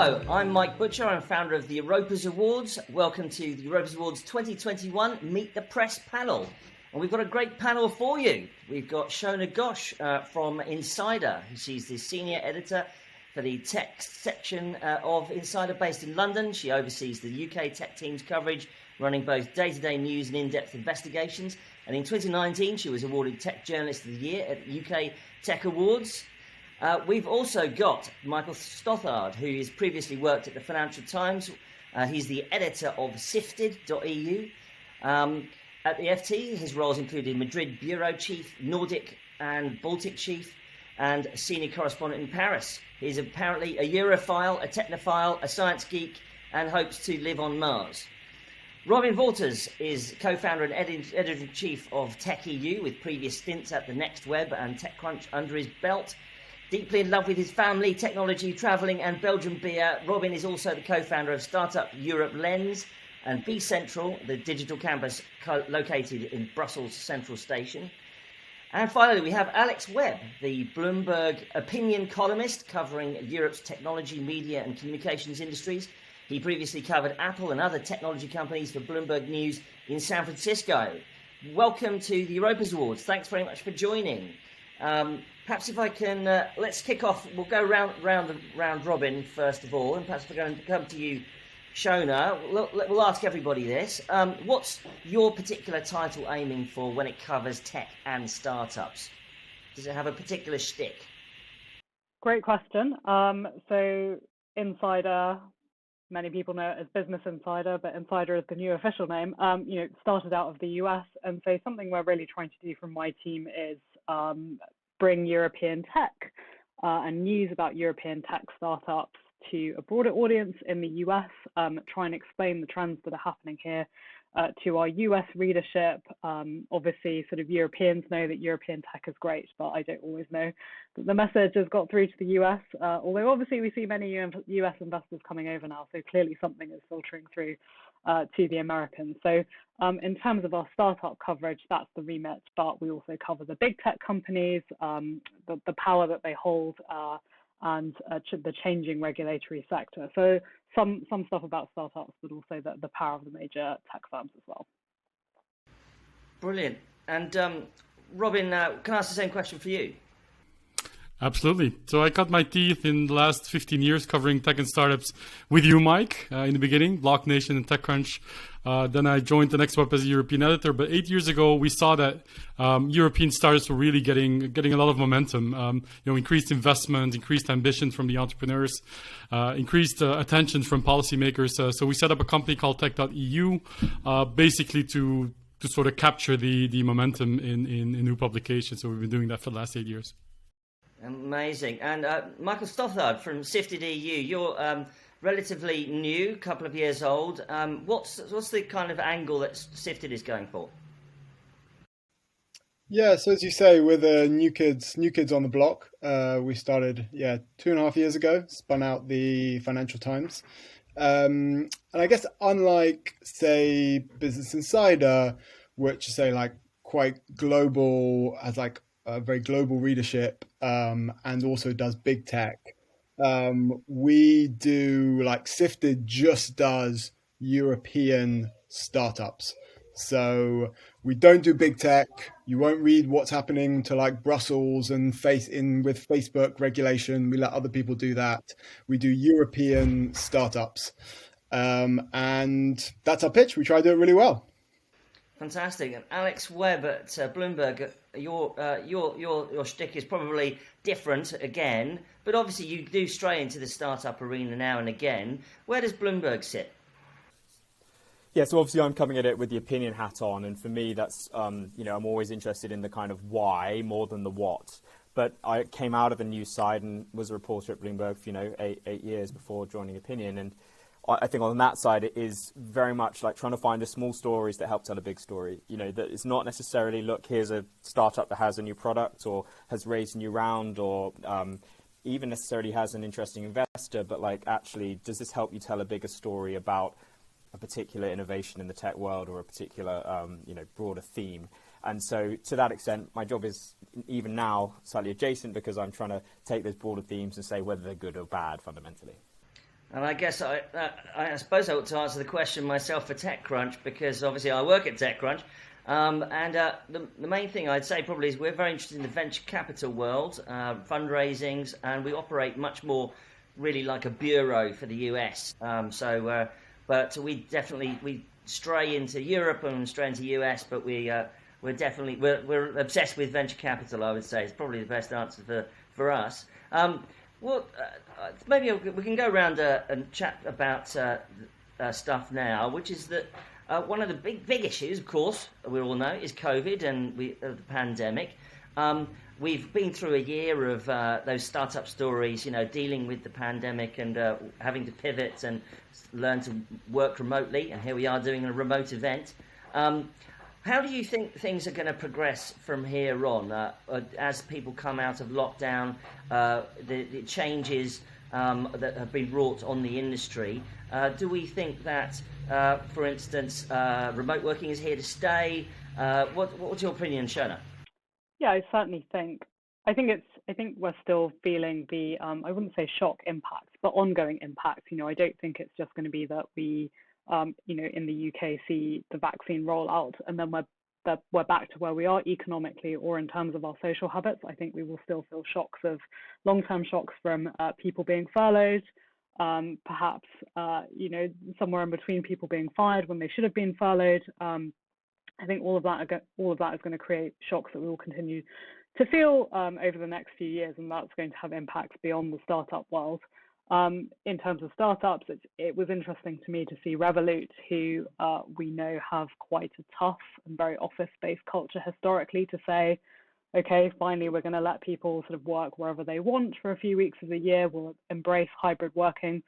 Hello, I'm Mike Butcher. I'm founder of the Europas Awards. Welcome to the Europas Awards 2021 Meet the Press panel. And we've got a great panel for you. We've got Shona Ghosh from Insider. She's the senior editor for the tech section of Insider based in London. She oversees the UK tech team's coverage, running both day-to-day news and in-depth investigations. And in 2019, she was awarded Tech Journalist of the Year at UK Tech Awards. We've also got Michael Stothard, who has previously worked at the Financial Times. He's the editor of Sifted.eu. At the FT, his roles included Madrid bureau chief, Nordic and Baltic chief, and senior correspondent in Paris. He's apparently a Europhile, a technophile, a science geek, and hopes to live on Mars. Robin Wauters is co-founder and editor-in-chief of Tech.eu, with previous stints at the Next Webb and TechCrunch under his belt. Deeply in love with his family, technology, travelling and Belgian beer, Robin is also the co-founder of startup Europe Lens and Be Central, the digital campus located in Brussels Central Station. And finally, we have Alex Webb, the Bloomberg opinion columnist covering Europe's technology, media and communications industries. He previously covered Apple and other technology companies for Bloomberg News in San Francisco. Welcome to the Europas Awards. Thanks very much for joining. Perhaps if I can, let's kick off. We'll go round robin first of all, and perhaps if we're going to come to you, Shona, we'll ask everybody this. What's your particular title aiming for when it covers tech and startups? Does it have a particular shtick? Great question. So Insider, many people know it as Business Insider, but Insider is the new official name. Started out of the US, and so something we're really trying to do from my team is bring European tech and news about European tech startups to a broader audience in the US, try and explain the trends that are happening here to our US readership. Obviously, sort of Europeans know that European tech is great, but I don't always know that the message has got through to the US, although obviously we see many US investors coming over now, so clearly something is filtering through to the Americans. So in terms of our startup coverage, that's the remit, but we also cover the big tech companies, the power that they hold, and the changing regulatory sector. So some stuff about startups, but also the power of the major tech firms as well. Brilliant. And Robin, can I ask the same question for you? Absolutely. So I cut my teeth in the last 15 years covering tech and startups with you, Mike, in the beginning, Block Nation and TechCrunch. Then I joined the Next Web as a European editor. But 8 years ago, we saw that European startups were really getting a lot of momentum. Increased investment, increased ambition from the entrepreneurs, increased attention from policymakers. So we set up a company called Tech.eu, basically to sort of capture the momentum in new publications. So we've been doing that for the last 8 years. Amazing. And Michael Stothard from Sifted.eu, you're relatively new, a couple of years old. What's the kind of angle that Sifted is going for? Yeah, so as you say, we're the new kids on the block. We started 2.5 years ago, spun out the Financial Times. And I guess unlike, say, Business Insider, which say like quite global, has like a very global readership, and also does big tech. We do like Sifted just does European startups. So we don't do big tech. You won't read what's happening to like Brussels and with Facebook regulation. We let other people do that. We do European startups. And that's our pitch. We try to do it really well. Fantastic. And Alex Webb at Bloomberg, your shtick is probably different again, but obviously you do stray into the startup arena now and again. Where does Bloomberg sit? Yeah, so obviously I'm coming at it with the opinion hat on, and for me that's, I'm always interested in the kind of why more than the what. But I came out of the news side and was a reporter at Bloomberg for, 8 years before joining opinion, and I think on that side, it is very much like trying to find the small stories that help tell a big story. That it's not necessarily, look, here's a startup that has a new product or has raised a new round or even necessarily has an interesting investor, but like actually, does this help you tell a bigger story about a particular innovation in the tech world or a particular, broader theme? And so to that extent, my job is even now slightly adjacent because I'm trying to take those broader themes and say whether they're good or bad fundamentally. And I guess I suppose I ought to answer the question myself for TechCrunch, because obviously I work at TechCrunch. The main thing I'd say probably is we're very interested in the venture capital world, fundraisings, and we operate much more really like a bureau for the US. But we stray into Europe and stray into US, but we're obsessed with venture capital. I would say is probably the best answer for us. Maybe we can go around and chat about stuff now, which is that one of the big issues, of course, we all know, is COVID and the pandemic. We've been through a year of those startup stories, dealing with the pandemic and having to pivot and learn to work remotely. And here we are doing a remote event. How do you think things are going to progress from here on as people come out of lockdown, the changes that have been wrought on the industry? Do we think that, for instance, remote working is here to stay? What's your opinion, Shona? Yeah, I certainly think. I think we're still feeling the I wouldn't say shock impacts, but ongoing impacts. I don't think it's just going to be that we in the UK see the vaccine roll out and then we're back to where we are economically or in terms of our social habits. I think we will still feel long-term shocks from people being furloughed, perhaps somewhere in between people being fired when they should have been furloughed. I think all of that is going to create shocks that we will continue to feel over the next few years, and that's going to have impacts beyond the startup world. In terms of startups, it was interesting to me to see Revolut, who we know have quite a tough and very office-based culture historically, to say, okay, finally we're going to let people sort of work wherever they want for a few weeks of the year. We'll embrace hybrid working.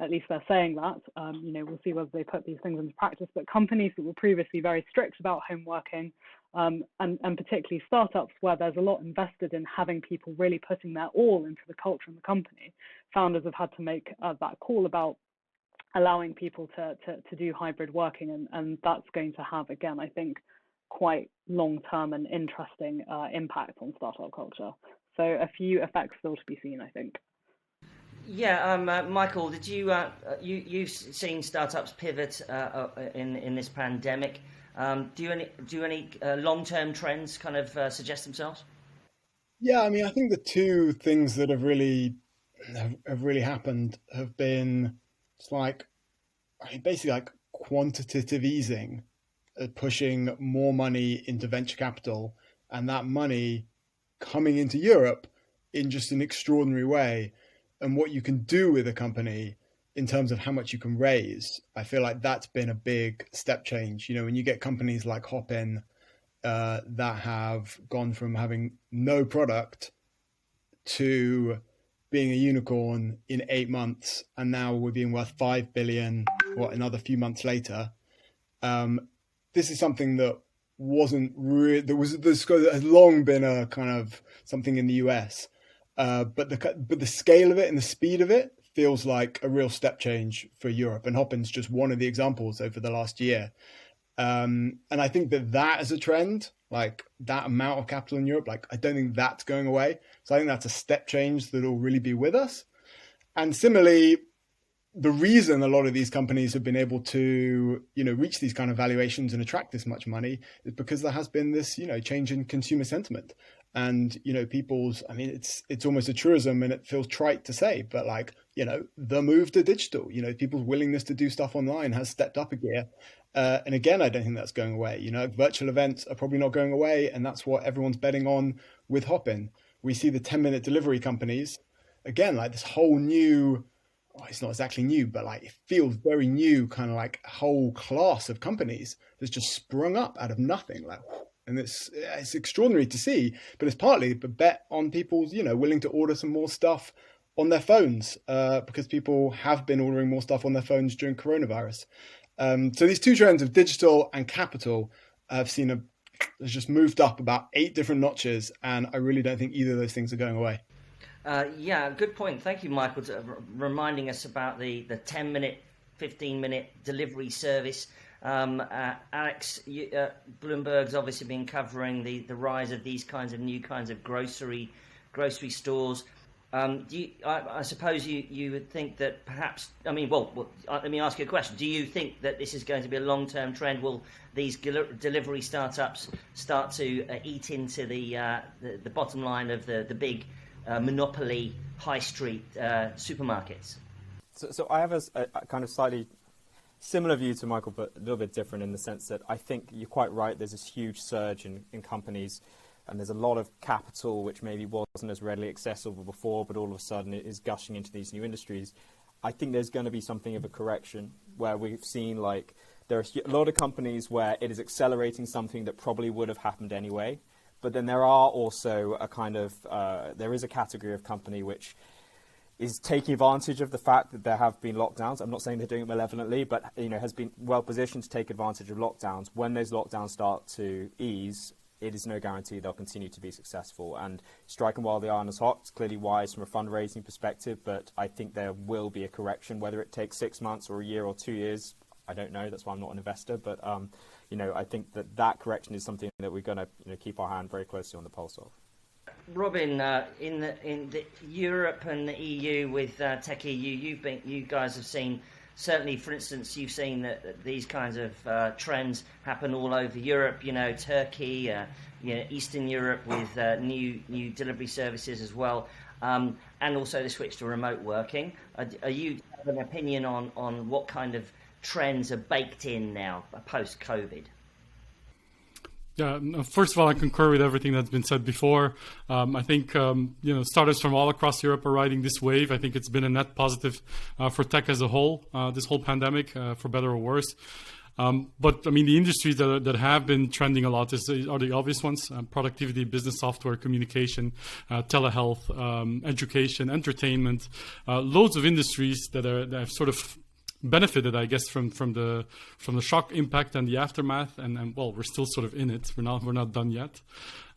At least they're saying that. We'll see whether they put these things into practice. But companies that were previously very strict about home working, and particularly startups where there's a lot invested in having people really putting their all into the culture and the company, founders have had to make that call about allowing people to do hybrid working. And that's going to have, again, I think, quite long-term and interesting impact on startup culture. So a few effects still to be seen, I think. Yeah, Michael, did you've seen startups pivot in this pandemic? Do any long-term trends kind of suggest themselves? Yeah, I mean, I think the two things that have really happened have been basically like quantitative easing, pushing more money into venture capital, and that money coming into Europe in just an extraordinary way. And what you can do with a company in terms of how much you can raise, I feel like that's been a big step change. When you get companies like Hopin that have gone from having no product to being a unicorn in 8 months, and now we're being worth 5 billion, another few months later. This is something that wasn't really, that has long been a kind of something in the US. But the scale of it and the speed of it feels like a real step change for Europe. And Hopin's just one of the examples over the last year. And I think that is a trend, like that amount of capital in Europe, like I don't think that's going away. So I think that's a step change that will really be with us. And similarly, the reason a lot of these companies have been able to, reach these kind of valuations and attract this much money is because there has been this, change in consumer sentiment. And, it's almost a truism and it feels trite to say, but the move to digital, people's willingness to do stuff online has stepped up a gear. And again, I don't think that's going away. Virtual events are probably not going away. And that's what everyone's betting on with Hopin. We see the 10-minute delivery companies, again, like this whole new, it's not exactly new, but it feels very new, kind of like a whole class of companies that's just sprung up out of nothing. And it's extraordinary to see, but it's partly a bet on people's, willing to order some more stuff on their phones because people have been ordering more stuff on their phones during coronavirus. So these two trends of digital and capital have seen has just moved up about 8 different notches, and I really don't think either of those things are going away. Yeah, good point. Thank you, Michael, for reminding us about the 10-minute, 15-minute delivery service. Alex, Bloomberg's obviously been covering the rise of these kinds of new kinds of grocery stores. I suppose you would think that perhaps, I mean, let me ask you a question. Do you think that this is going to be a long-term trend? Will these delivery startups start to eat into the bottom line of the big monopoly high street supermarkets? So I have a kind of slightly similar view to Michael, but a little bit different in the sense that I think you're quite right. There's this huge surge in companies, and there's a lot of capital which maybe wasn't as readily accessible before, but all of a sudden it is gushing into these new industries. I think there's going to be something of a correction where we've seen like there are a lot of companies where it is accelerating something that probably would have happened anyway. But then there are also a kind of, there is a category of company which is taking advantage of the fact that there have been lockdowns. I'm not saying they're doing it malevolently, but has been well positioned to take advantage of lockdowns. When those lockdowns start to ease, it is no guarantee they'll continue to be successful. And striking while the iron is hot is clearly wise from a fundraising perspective, but I think there will be a correction. Whether it takes 6 months or a year or 2 years, I don't know. That's why I'm not an investor. But I think that correction is something that we're going to keep our hand very closely on the pulse of. Robin, in the Europe and the EU with TechEU, you guys have seen, certainly, for instance, you've seen that these kinds of trends happen all over Europe. Turkey, Eastern Europe with new delivery services as well, and also the switch to remote working. Are you have an opinion on what kind of trends are baked in now post-COVID? Yeah, first of all, I concur with everything that's been said before. I think startups from all across Europe are riding this wave. I think it's been a net positive for tech as a whole, this whole pandemic, for better or worse. But I mean, the industries that have been trending a lot are the obvious ones: productivity, business software, communication, telehealth, education, entertainment. Loads of industries that have sort of benefited, I guess, from the shock impact and the aftermath, and well, we're still sort of in it. We're not done yet.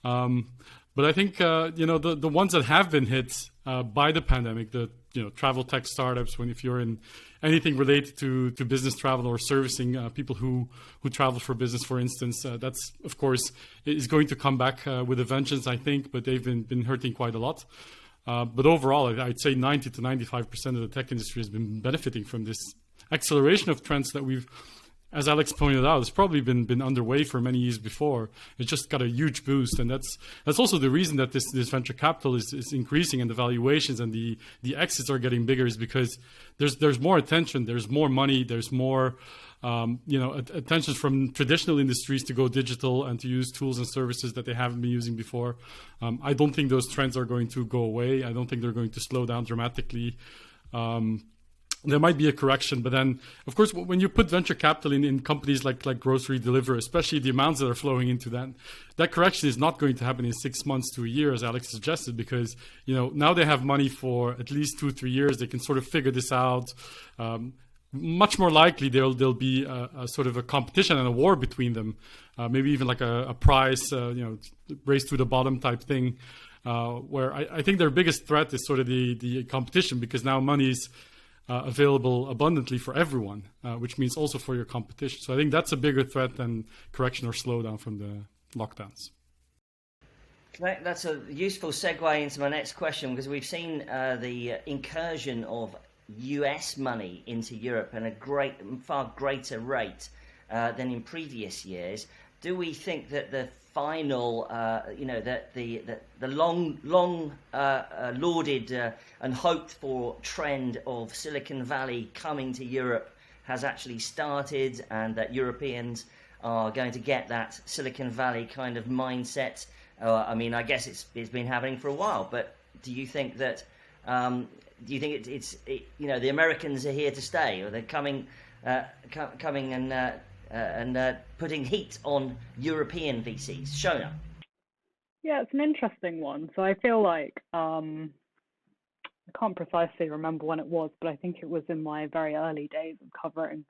But I think the ones that have been hit by the pandemic, the travel tech startups, if you're in anything related to business travel or servicing people who travel for business, for instance, that's of course is going to come back with a vengeance, I think. But they've been hurting quite a lot. But overall, I'd say 90 to 95% of the tech industry has been benefiting from this acceleration of trends that we've, as Alex pointed out, has probably been underway for many years before. It just got a huge boost, and that's also the reason that this venture capital is increasing, and the valuations and the exits are getting bigger, is because there's more attention, there's more money, there's more attention from traditional industries to go digital and to use tools and services that they haven't been using before. I don't think those trends are going to go away. I don't think they're going to slow down dramatically. There might be a correction, but then, of course, when you put venture capital in companies like grocery delivery, especially the amounts that are flowing into that correction is not going to happen in 6 months to a year, as Alex suggested, because now they have money for at least 2-3 years. They can sort of figure this out. Much more likely there'll be a sort of a competition and a war between them, maybe even like a prize, race to the bottom type thing, where I think their biggest threat is sort of the competition, because now money is available abundantly for everyone, which means also for your competition. So I think that's a bigger threat than correction or slowdown from the lockdowns. That's a useful segue into my next question, because we've seen the incursion of US money into Europe at a far greater rate than in previous years. Do we think that the final, that the long lauded and hoped for trend of Silicon Valley coming to Europe has actually started, and that Europeans are going to get that Silicon Valley kind of mindset? I guess it's been happening for a while, but do you think that it's the Americans are here to stay, or they're coming and putting heat on European VCs? Shona? Yeah, it's an interesting one. So I feel like I can't precisely remember when it was, but I think it was in my very early days of covering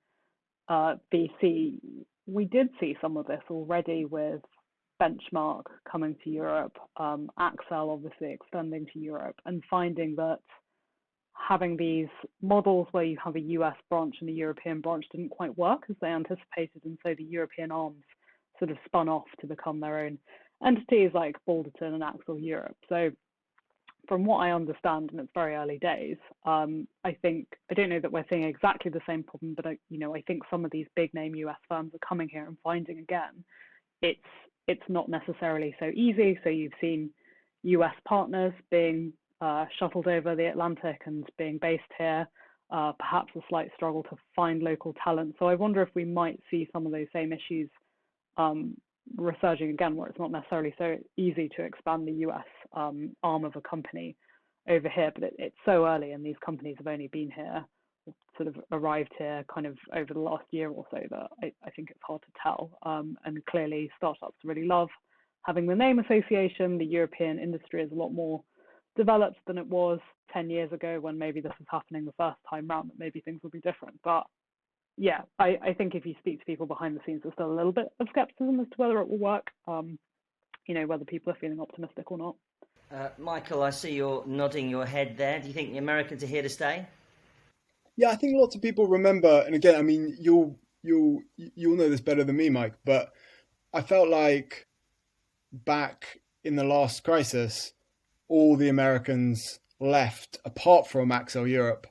VC. We did see some of this already with Benchmark coming to Europe, Axel obviously extending to Europe, and finding that having these models where you have a US branch and a European branch didn't quite work as they anticipated, and so the European arms sort of spun off to become their own entities like Balderton and Axel Europe. So from what I understand, and it's very early days, I don't know that we're seeing exactly the same problem, but I think some of these big name US firms are coming here and finding again, it's not necessarily so easy. So you've seen US partners being shuttled over the Atlantic and being based here, perhaps a slight struggle to find local talent. So I wonder if we might see some of those same issues resurging again, where it's not necessarily so easy to expand the US arm of a company over here, but it's so early, and these companies have only been here, sort of arrived here kind of over the last year or so, that I think it's hard to tell. And clearly startups really love having the name association. The European industry is a lot more developed than it was 10 years ago, when maybe this was happening the first time round, that maybe things would be different. But yeah, I think if you speak to people behind the scenes, there's still a little bit of skepticism as to whether it will work, whether people are feeling optimistic or not. Michael, I see you're nodding your head there. Do you think the Americans are here to stay? Yeah, I think lots of people remember, and again, I mean, you'll know this better than me, Mike, but I felt like back in the last crisis, all the Americans left, apart from Axel Europe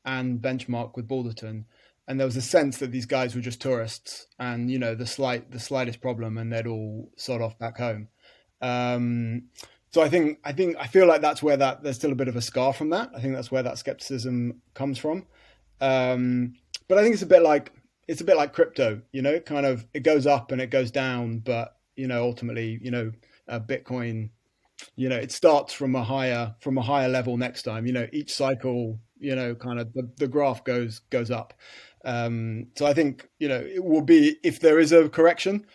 and Benchmark with Balderton. And there was a sense that these guys were just tourists, and the slightest problem, and they'd all sod off back home. So I feel like that's where there's still a bit of a scar from that. I think that's where that skepticism comes from. But I think it's a bit like crypto. Kind of it goes up and it goes down, but ultimately, Bitcoin, it starts from a higher level next time. Each cycle, kind of the graph goes up. So I think, it will be, if there is a correction,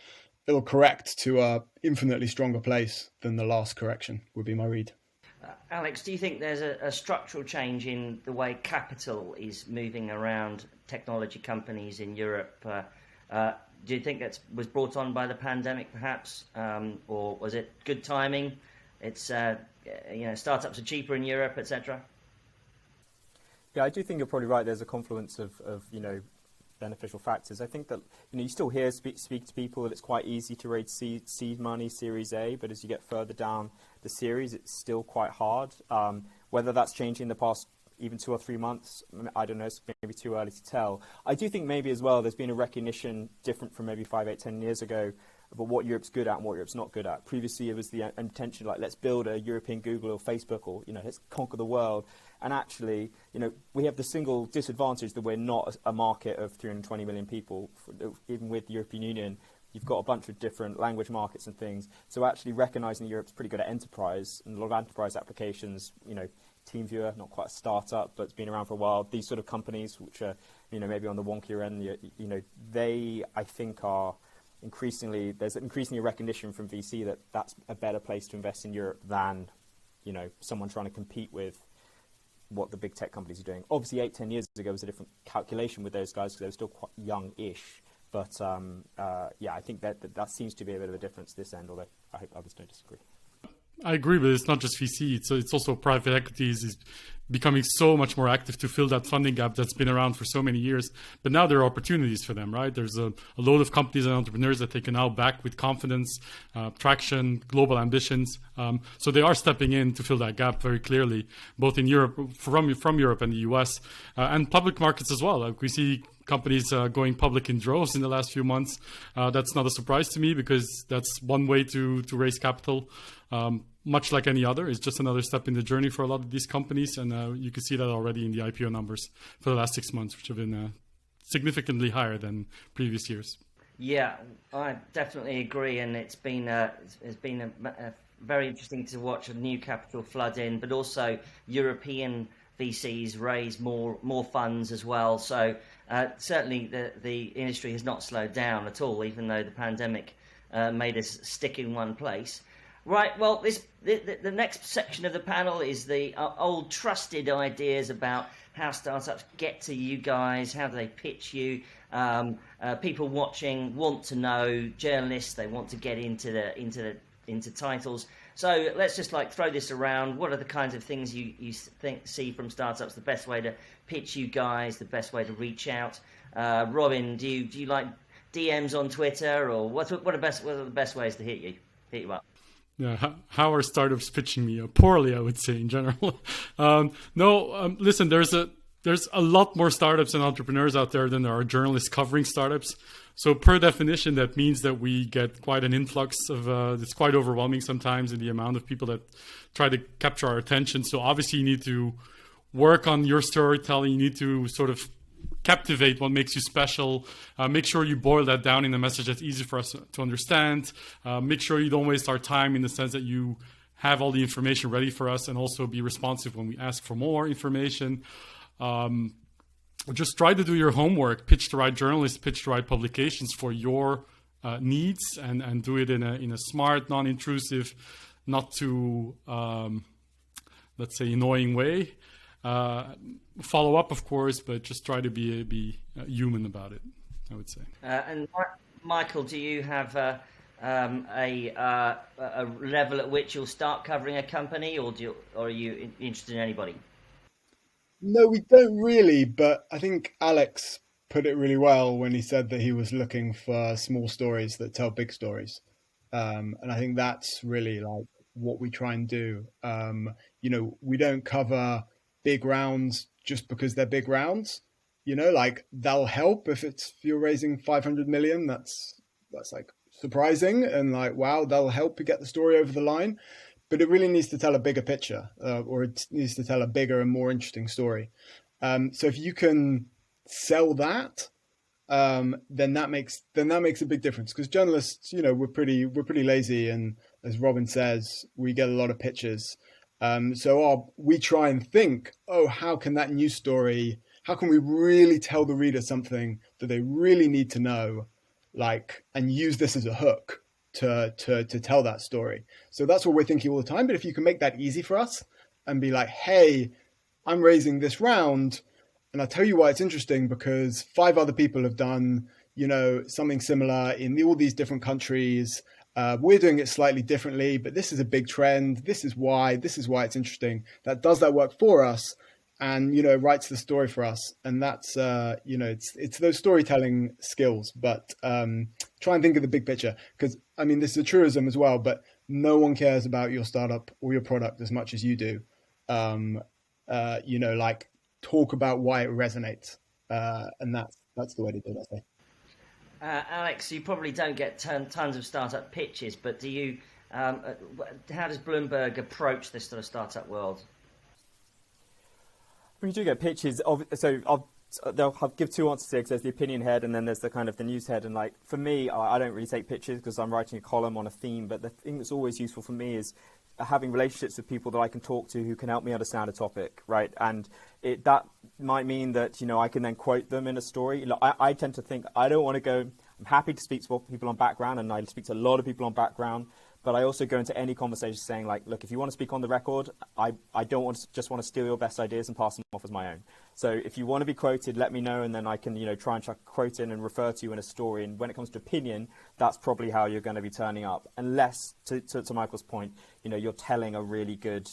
it'll correct to a infinitely stronger place than the last correction, would be my read. Alex, do you think there's a structural change in the way capital is moving around technology companies in Europe? Do you think that was brought on by the pandemic, perhaps, or was it good timing? It's startups are cheaper in Europe, etc. Yeah, I do think you're probably right. There's a confluence of beneficial factors. I think that you still hear speak to people that it's quite easy to raise seed money, Series A, but as you get further down the series, it's still quite hard. Whether that's changing in the past even 2 or 3 months, I don't know. It's maybe too early to tell. I do think maybe as well there's been a recognition different from maybe 5, 8, 10 years ago about what Europe's good at and what Europe's not good at. Previously, it was the intention like, let's build a European Google or Facebook, or let's conquer the world. And actually, we have the single disadvantage that we're not a market of 320 million people. Even with the European Union, you've got a bunch of different language markets and things. So actually recognizing Europe's pretty good at enterprise, and a lot of enterprise applications, TeamViewer, not quite a startup, but it's been around for a while. These sort of companies, which are, maybe on the wonkier end, they, I think, are there's increasingly a recognition from VC that that's a better place to invest in Europe than, someone trying to compete with what the big tech companies are doing. Obviously, 8, 10 years ago was a different calculation with those guys because they were still quite young-ish. But I think that seems to be a bit of a difference this end, although I hope others don't disagree. I agree, but it's not just VC. It's also private equities is becoming so much more active to fill that funding gap that's been around for so many years. But now there are opportunities for them, right? There's a load of companies and entrepreneurs that they can now back with confidence, traction, global ambitions. So they are stepping in to fill that gap very clearly, both in Europe, from Europe and the US, and public markets as well. Like we see companies going public in droves in the last few months. That's not a surprise to me because that's one way to raise capital. Much like any other, it's just another step in the journey for a lot of these companies, and you can see that already in the IPO numbers for the last 6 months, which have been significantly higher than previous years. Yeah, I definitely agree, and it's been very interesting to watch a new capital flood in, but also European VCs raise more funds as well. So certainly the industry has not slowed down at all, even though the pandemic made us stick in one place. Right, well, the next section of the panel is the old trusted ideas about how startups get to you guys, how do they pitch you. People watching want to know, journalists, they want to get into titles. So let's just throw this around. What are the kinds of things you see from startups? The best way to pitch you guys, the best way to reach out. Robin, do you like DMs on Twitter, or what are the best ways to hit you up? Yeah, how are startups pitching me? Poorly, I would say in general. Listen, there's a lot more startups and entrepreneurs out there than there are journalists covering startups. So per definition, that means that we get quite an influx of, it's quite overwhelming sometimes in the amount of people that try to capture our attention. So obviously you need to work on your storytelling. You need to sort of captivate what makes you special. Make sure you boil that down in a message that's easy for us to understand. Make sure you don't waste our time in the sense that you have all the information ready for us, and also be responsive when we ask for more information. Just try to do your homework, pitch the right journalists, pitch the right publications for your needs, and do it in a smart, non-intrusive, not too, let's say, annoying way. Follow up, of course, but just try to be human about it, I would say. And Michael, do you have a level at which you'll start covering a company, or are you interested in anybody? No, we don't really, but I think Alex put it really well when he said that he was looking for small stories that tell big stories. And I think that's really like what we try and do. We don't cover big rounds just because they're big rounds. Like that'll help if you're raising 500 million. That's like surprising and like, wow, that'll help to get the story over the line. But it really needs to tell a bigger picture, or it needs to tell a bigger and more interesting story. So if you can sell that, then that makes a big difference. Because journalists, we're pretty lazy, and as Robin says, we get a lot of pitches. So we try and think, how can that news story? How can we really tell the reader something that they really need to know, and use this as a hook to tell that story. So that's what we're thinking all the time. But if you can make that easy for us and be like, hey, I'm raising this round, and I'll tell you why it's interesting, because 5 other people have done, something similar in all these different countries. We're doing it slightly differently, but this is a big trend. This is why it's interesting. That does that work for us, and writes the story for us. And that's it's those storytelling skills. But try and think of the big picture, because this is a truism as well. But no one cares about your startup or your product as much as you do. Talk about why it resonates, and that's the way to do it, I say. Alex, you probably don't get tons of startup pitches, but do you? How does Bloomberg approach this sort of startup world? When you do get pitches, so I'll give 2 answers here, because there's the opinion head and then there's the kind of the news head. And for me, I don't really take pitches because I'm writing a column on a theme. But the thing that's always useful for me is having relationships with people that I can talk to who can help me understand a topic, right? And that might mean that, I can then quote them in a story. I tend to think I don't want to go, I'm happy to speak to people on background, and I speak to a lot of people on background, but I also go into any conversation saying look, if you want to speak on the record, I don't just want to steal your best ideas and pass them off as my own. So if you want to be quoted, let me know, and then I can, try and chuck a quote in and refer to you in a story. And when it comes to opinion, that's probably how you're going to be turning up, unless, to Michael's point, you're telling a really good,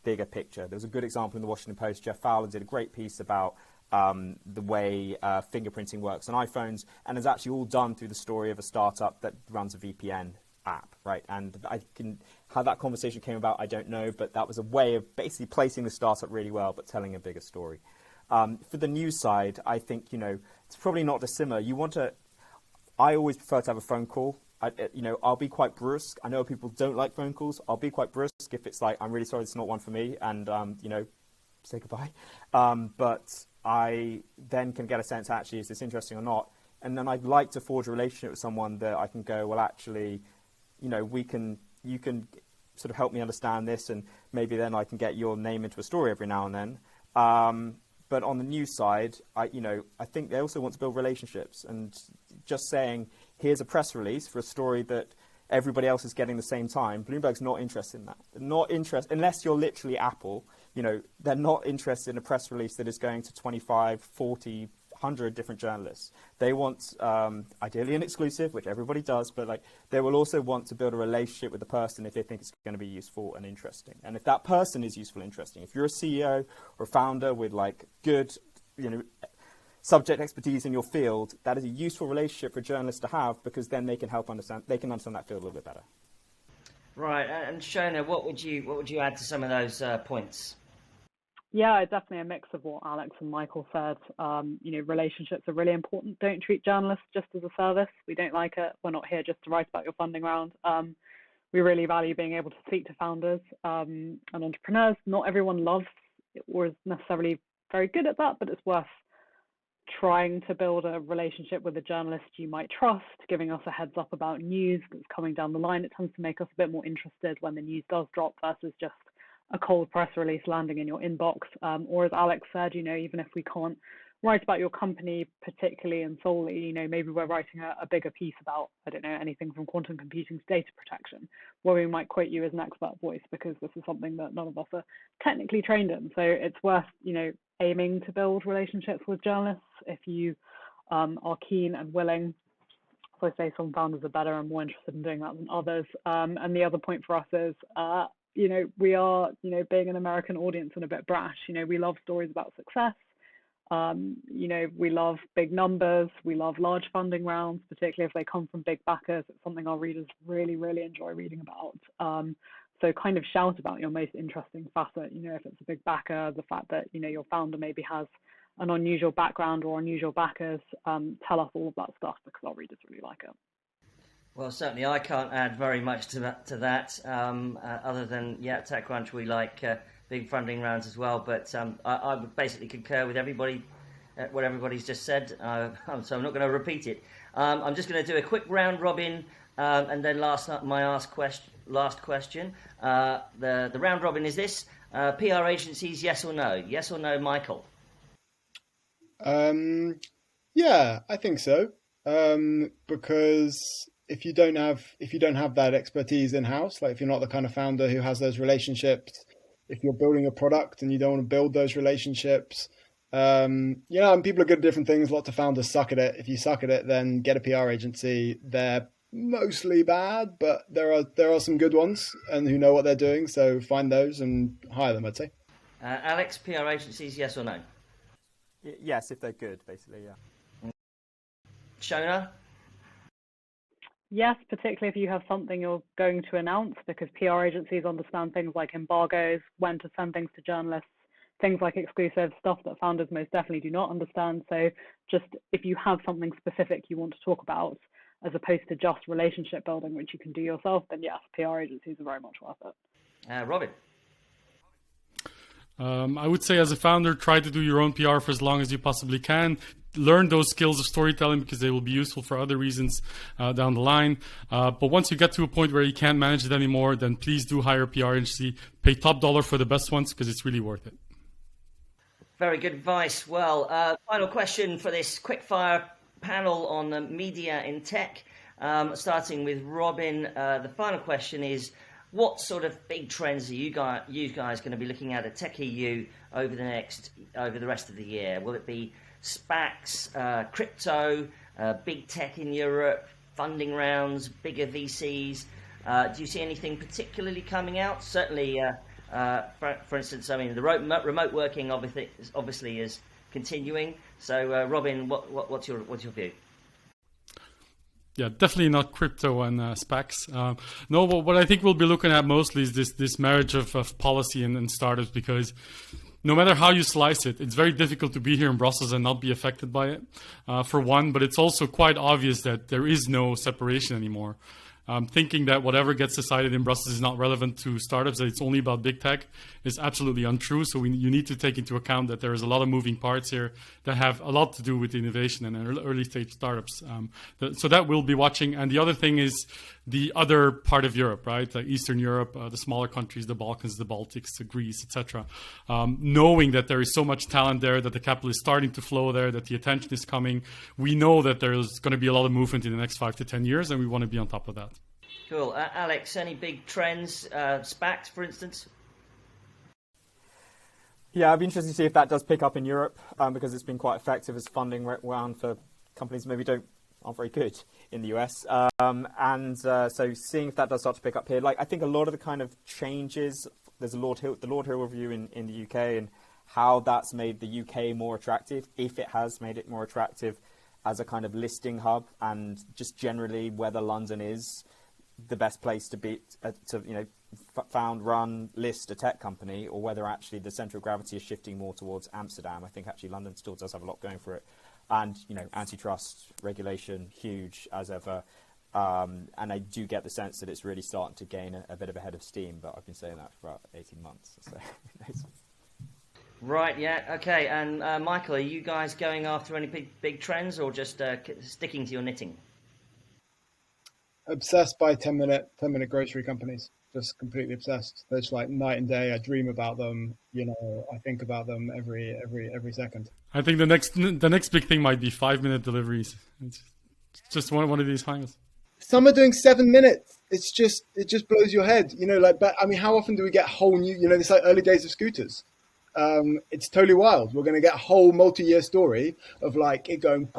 bigger picture. There was a good example in the Washington Post. Jeff Fowler did a great piece about the way fingerprinting works on iPhones, and it's actually all done through the story of a startup that runs a VPN app, right? And how that conversation came about, I don't know, but that was a way of basically placing the startup really well, but telling a bigger story. For the news side, I think, it's probably not dissimilar. I always prefer to have a phone call. I'll be quite brusque. I know people don't like phone calls. I'll be quite brusque if it's like, I'm really sorry, it's not one for me, and, say goodbye. But I then can get a sense, actually, is this interesting or not? And then I'd like to forge a relationship with someone that I can go, well, actually, you can sort of help me understand this, and maybe then I can get your name into a story every now and then. But on the news side, I think they also want to build relationships, and just saying, here's a press release for a story that everybody else is getting the same time. Bloomberg's not interested in that. Not interested, unless you're literally Apple. They're not interested in a press release that is going to 25, 40, 100 different journalists. They want, ideally, an exclusive, which everybody does, but they will also want to build a relationship with the person if they think it's going to be useful and interesting. And if that person is useful and interesting, if you're a CEO or a founder with good, subject expertise in your field, that is a useful relationship for journalists to have, because then they can understand that field a little bit better. Right, and Shona, what would you add to some of those points? Yeah, definitely a mix of what Alex and Michael said. Relationships are really important. Don't treat journalists just as a service. We don't like it. We're not here just to write about your funding round. We really value being able to speak to founders and entrepreneurs. Not everyone loves or is necessarily very good at that, but it's worth trying to build a relationship with a journalist you might trust, giving us a heads up about news that's coming down the line. It tends to make us a bit more interested when the news does drop versus just a cold press release landing in your inbox. Or as Alex said, even if we can't write about your company particularly and solely, maybe we're writing a bigger piece about, I don't know, anything from quantum computing to data protection, where we might quote you as an expert voice because this is something that none of us are technically trained in. So it's worth, aiming to build relationships with journalists if you are keen and willing. So I say some founders are better and more interested in doing that than others. And the other point for us is, we are, being an American audience and a bit brash. We love stories about success. We love big numbers. We love large funding rounds, particularly if they come from big backers. It's something our readers really, really enjoy reading about. So kind of shout about your most interesting facet, if it's a big backer, the fact that, your founder maybe has an unusual background or unusual backers, tell us all of that stuff because our readers really like it. Well, certainly I can't add very much to that other than, TechCrunch, we like big funding rounds as well. But I would basically concur with everybody, what everybody's just said, so I'm not going to repeat it. I'm just going to do a quick round robin and then last question. The round robin is this. PR agencies, yes or no? Yes or no, Michael? Yeah, I think so. Because if you don't have that expertise in house, like if you're not the kind of founder who has those relationships, if you're building a product and you don't want to build those relationships, and people are good at different things. Lots of founders suck at it. If you suck at it, then get a PR agency. They're mostly bad, but there are some good ones and who know what they're doing. So find those and hire them, I'd say. Alex, PR agencies, yes or no? Yes, if they're good, basically, yeah. Shona? Yes, particularly if you have something you're going to announce, because PR agencies understand things like embargoes, when to send things to journalists, things like exclusive stuff that founders most definitely do not understand. So just if you have something specific you want to talk about, as opposed to just relationship building, which you can do yourself, then yes, PR agencies are very much worth it. Robin? I would say as a founder, try to do your own PR for as long as you possibly can. Learn those skills of storytelling because they will be useful for other reasons down the line. But once you get to a point where you can't manage it anymore, then please do hire a PR agency. Pay top dollar for the best ones because it's really worth it. Very good advice. Well, final question for this quickfire panel on media in tech, starting with Robin. The final question is, what sort of big trends are you guys going to be looking at TechEU over the rest of the year? Will it be SPACs, crypto, big tech in Europe, funding rounds, bigger VCs? Do you see anything particularly coming out? Certainly, for instance, the remote working obviously is continuing. So, Robin, what's your view? Yeah, definitely not crypto and SPACs. No, but what I think we'll be looking at mostly is this marriage of policy and startups, because no matter how you slice it, it's very difficult to be here in Brussels and not be affected by it, for one. But it's also quite obvious that there is no separation anymore. Thinking that whatever gets decided in Brussels is not relevant to startups, that it's only about big tech, is absolutely untrue. So you need to take into account that there is a lot of moving parts here that have a lot to do with innovation and early stage startups. So that we'll be watching. And the other thing is the other part of Europe, right? Eastern Europe, the smaller countries, the Balkans, the Baltics, Greece, etc. Knowing that there is so much talent there, that the capital is starting to flow there, that the attention is coming, we know that there's going to be a lot of movement in the next 5 to 10 years, and we want to be on top of that. Cool. Alex, any big trends, SPACs, for instance? Yeah, I'd be interested to see if that does pick up in Europe, because it's been quite effective as funding round for companies maybe aren't very good in the US. So seeing if that does start to pick up here, I think a lot of the kind of changes, there's the Lord Hill review in the UK, and how that's made the UK more attractive, if it has made it more attractive as a kind of listing hub, and just generally whether London is the best place to be found, run, list a tech company, or whether actually the centre of gravity is shifting more towards Amsterdam. I think actually London still does have a lot going for it, and antitrust regulation huge as ever. And I do get the sense that it's really starting to gain a bit of a head of steam, but I've been saying that for about 18 months. So. Right, yeah, okay. And Michael, are you guys going after any big trends, or just sticking to your knitting? Obsessed by 10-minute grocery companies. Just completely obsessed. They're just like night and day. I dream about them. I think about them every second. I think the next big thing might be 5-minute deliveries. It's just one of these things. Some are doing 7 minutes. It just blows your head. But I mean, how often do we get whole new? It's like early days of scooters. It's totally wild. We're going to get a whole multi-year story of like it going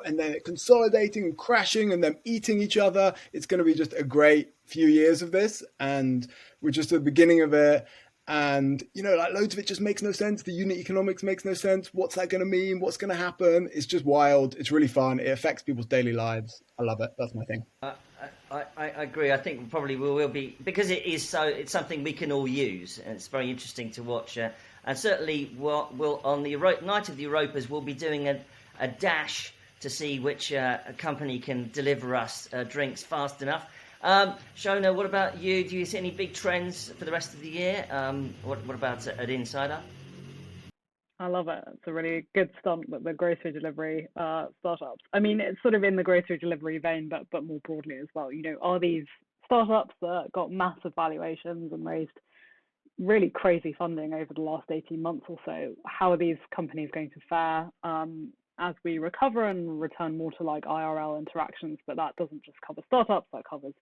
and then it consolidating and crashing and them eating each other. It's going to be just a great few years of this, and we're just at the beginning of it. And like loads of it just makes no sense. The unit economics makes no sense. What's that going to mean? What's going to happen? It's just wild. It's really fun. It affects people's daily lives. I love it. That's my thing. I agree. I think probably we will be, because it's something we can all use, and it's very interesting to watch. And certainly, we'll on the night of the Europas, we'll be doing a dash to see which company can deliver us drinks fast enough. Shona, what about you? Do you see any big trends for the rest of the year? What about at Insider? I love it. It's a really good stunt with the grocery delivery startups. I mean, it's sort of in the grocery delivery vein, but more broadly as well. Are these startups that got massive valuations and raised really crazy funding over the last 18 months or so? How are these companies going to fare as we recover and return more to like IRL interactions? But that doesn't just cover startups, that covers,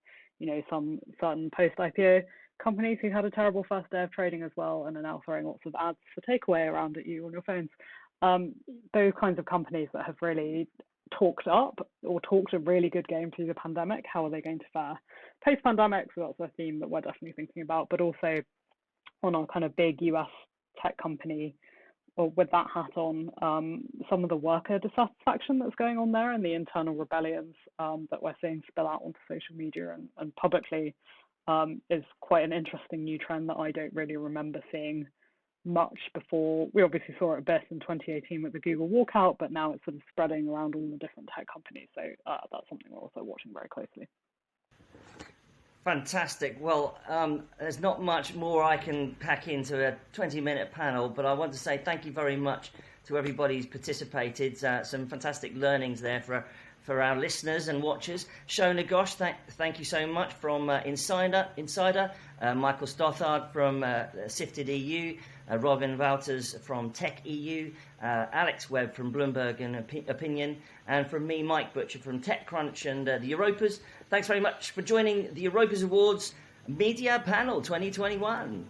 some certain post-IPO companies who had a terrible first day of trading as well and are now throwing lots of ads for takeaway around at you on your phones. Those kinds of companies that have really talked up or talked a really good game through the pandemic, how are they going to fare? Post-pandemic, so that's a theme that we're definitely thinking about, but also on our kind of big US tech company, or with that hat on, some of the worker dissatisfaction that's going on there and the internal rebellions that we're seeing spill out onto social media and publicly is quite an interesting new trend that I don't really remember seeing much before. We obviously saw it a bit in 2018 with the Google walkout, but now it's sort of spreading around all the different tech companies. So that's something we're also watching very closely. Fantastic. Well, there's not much more I can pack into a 20-minute panel, but I want to say thank you very much to everybody who's participated. Some fantastic learnings there for our listeners and watchers. Shona, Ghosh, thank you so much from Insider. Michael Stothard from Sifted.eu, Robin Wauters from Tech.eu, Alex Webb from Bloomberg and Opinion, and from me, Mike Butcher from TechCrunch and the Europas. Thanks very much for joining the Europas Awards Media Panel 2021.